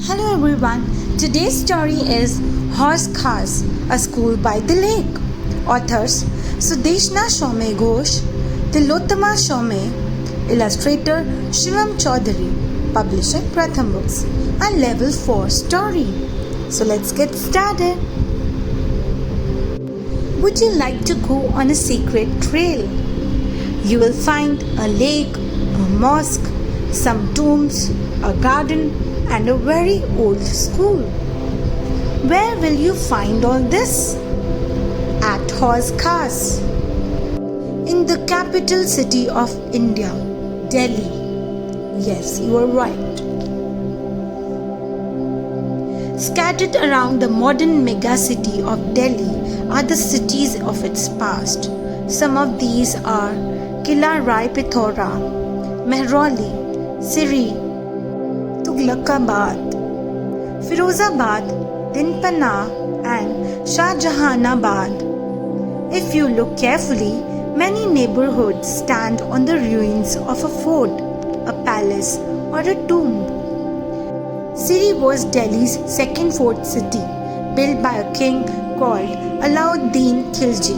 Hello everyone. Today's story is Horse Cars, a school by the lake. Authors Sudeshna Shome Ghosh, Tilottama Shome, illustrator Shivam Chaudhary, publisher Pratham Books, and level 4 story. So let's get started. Would you like to go on a secret trail? You will find a lake, a mosque, some tombs, a garden, and a very old school. Where will you find all this? At Horse Cars, in the capital city of India, Delhi. Yes, you are right. Scattered around the modern mega city of Delhi are the cities of its past. Some of these are Kila Rai Pithora, Mehrauli, Siri, Tughlaqabad, Firozabad, Dinpana, and Shahjahanabad. If you look carefully, many neighborhoods stand on the ruins of a fort, a palace, or a tomb. Siri was Delhi's second fort city, built by a king called Alauddin Khilji.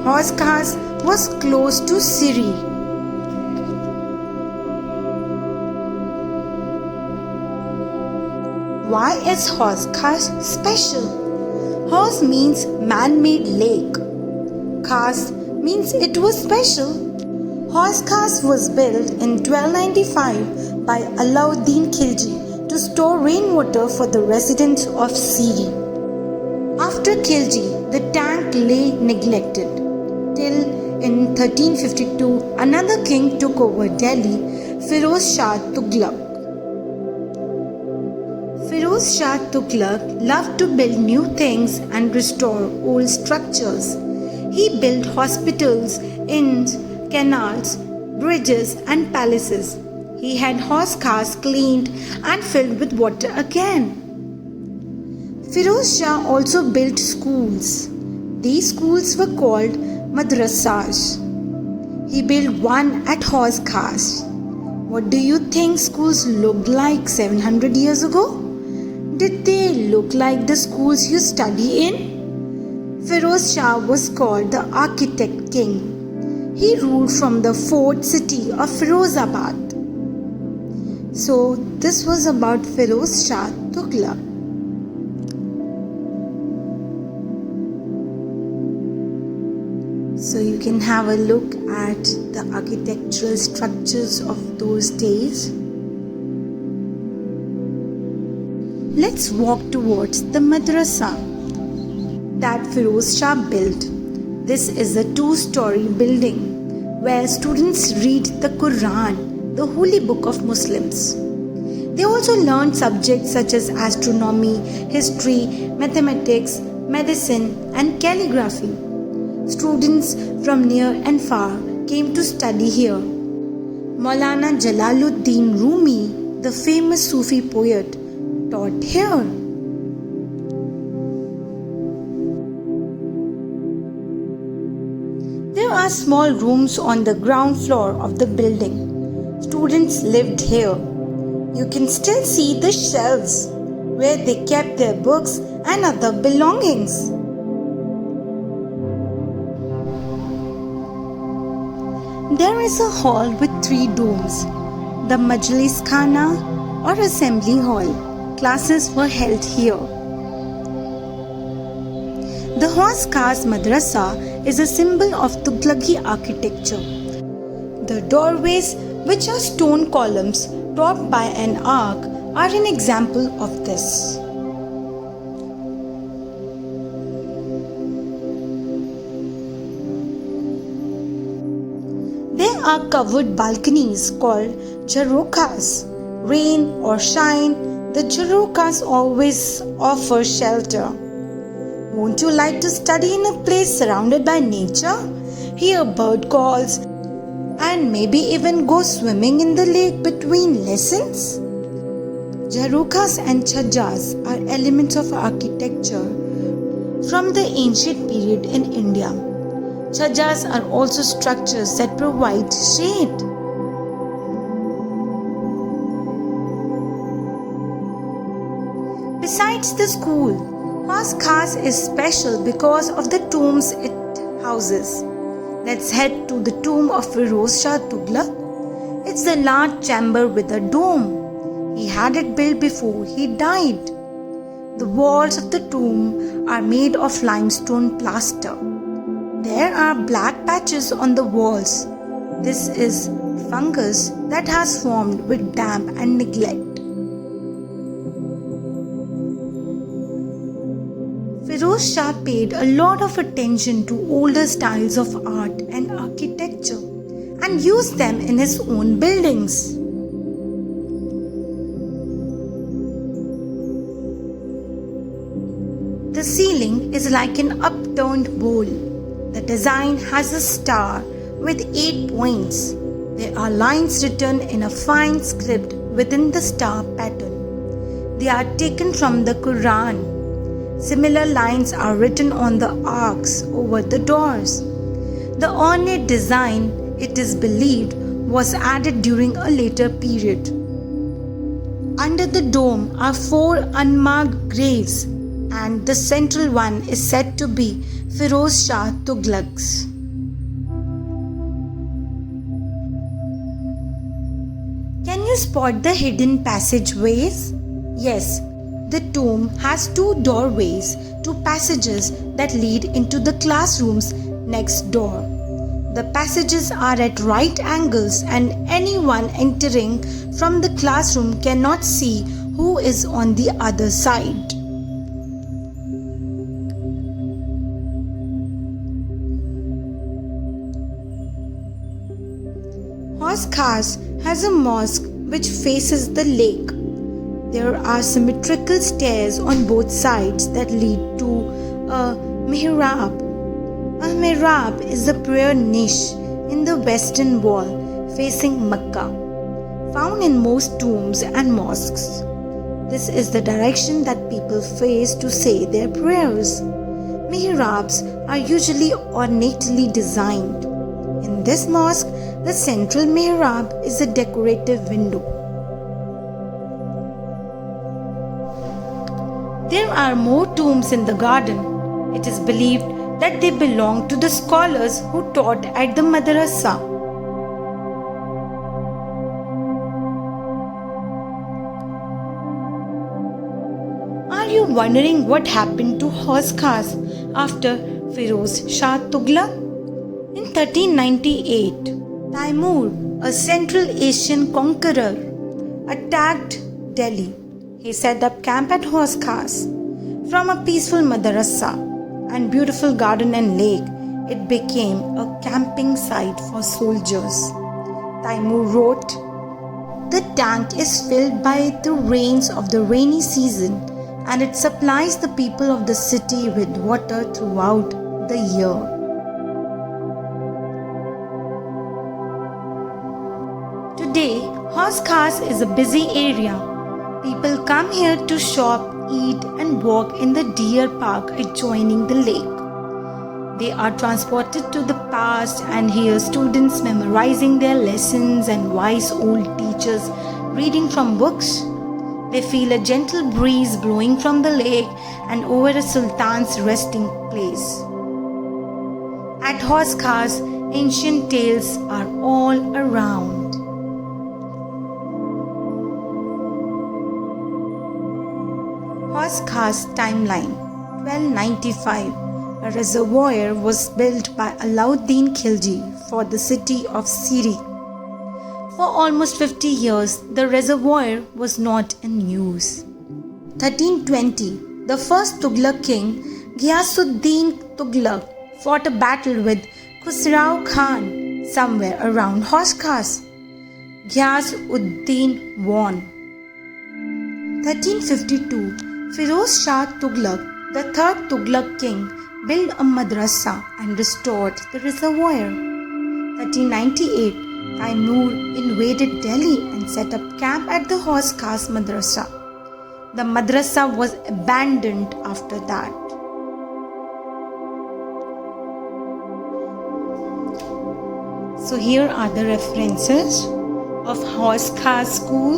Horse Cars was close to Siri. Why is Horse Cars special? Horse means man-made lake. Cars means it was special. Horse Cars was built in 1295 by Alauddin Khilji to store rainwater for the residents of Siri. After Khilji, the tank lay neglected till in 1352 another king took over Delhi, Firoz Shah Tughlaq. Firoz Shah Tughlaq loved to build new things and restore old structures. He built hospitals, inns, canals, bridges, and palaces. He had horse cars cleaned and filled with water again. Firoz Shah also built schools. These schools were called madrasas. He built one at Horse Cars. What do you think schools looked like 700 years ago? Did they look like the schools you study in? Firoz Shah was called the Architect King. He ruled from the fort city of Firozabad. So this was about Firoz Shah Tughlaq. So you can have a look at the architectural structures of those days. Let's walk towards the madrasa that Firoz Shah built. This is a two-story building where students read the Quran, the holy book of Muslims. They also learn subjects such as astronomy, history, mathematics, medicine, and calligraphy. Students from near and far came to study here. Maulana Jalaluddin Rumi, the famous Sufi poet, taught here. There are small rooms on the ground floor of the building. Students lived here. You can still see the shelves where they kept their books and other belongings. There is a hall with 3 domes, the Majlis Khana or Assembly Hall. Classes were held here. The Horse Cars Madrasa is a symbol of Tughlaqi architecture. The doorways, which are stone columns topped by an arc, are an example of this. There are covered balconies called jharokhas. Rain or shine, the jharokhas always offer shelter. Won't you like to study in a place surrounded by nature, hear bird calls, and maybe even go swimming in the lake between lessons? Jharokhas and chhajjas are elements of architecture from the ancient period in India. Chhajjas are also structures that provide shade. Besides the school, Hauz Khas is special because of the tombs it houses. Let's head to the tomb of Firoz Shah Tughlaq. It's a large chamber with a dome. He had it built before he died. The walls of the tomb are made of limestone plaster. There are black patches on the walls. This is fungus that has formed with damp and neglect. Firoz Shah paid a lot of attention to older styles of art and architecture and used them in his own buildings. The ceiling is like an upturned bowl. The design has a star with 8 points. There are lines written in a fine script within the star pattern. They are taken from the Quran. Similar lines are written on the arcs over the doors. The ornate design, it is believed, was added during a later period. Under the dome are 4 unmarked graves, and the central one is said to be Firoz Shah Tughlaq's. Can you spot the hidden passageways? Yes, the tomb has 2 doorways, 2 passages that lead into the classrooms next door. The passages are at right angles, and anyone entering from the classroom cannot see who is on the other side. Hauz Khas has a mosque which faces the lake. There are symmetrical stairs on both sides that lead to a mihrab. A mihrab is a prayer niche in the western wall facing Mecca, found in most tombs and mosques. This is the direction that people face to say their prayers. Mihrabs are usually ornately designed. In this mosque, the central mihrab is a decorative window. There are more tombs in the garden. It is believed that they belong to the scholars who taught at the madrasa. Are you wondering what happened to Hauz Khas after Firoz Shah Tughlaq? In 1398, Taimur, a Central Asian conqueror, attacked Delhi. He set up camp at Hauz Khas. From a peaceful madrasa and beautiful garden and lake, it became a camping site for soldiers. Taimur wrote, "The tank is filled by the rains of the rainy season, and it supplies the people of the city with water throughout the year." Today, Hauz Khas is a busy area. People come here to shop, eat, and walk in the deer park adjoining the lake. They are transported to the past and hear students memorizing their lessons and wise old teachers reading from books. They feel a gentle breeze blowing from the lake and over a sultan's resting place. At Hauz Khas, ancient tales are all around. Hauz Khas timeline 1295. A reservoir was built by Alauddin Khilji for the city of Siri. For almost 50 years, the reservoir was not in use. 1320. The first Tughlaq king, Ghiyasuddin Tughlaq, fought a battle with Khusrau Khan somewhere around Hauz Khas. Ghiyasuddin won. 1352. Firoz Shah Tughlaq, the third Tughlaq king, built a madrasa and restored the reservoir. 1398, Taimur invaded Delhi and set up camp at the Hauz Khas madrasa. The madrasa was abandoned after that. So here are the references of Hauz Khas School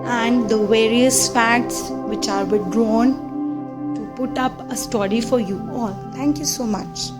and the various facts which are withdrawn to put up a story for you all. Thank you so much.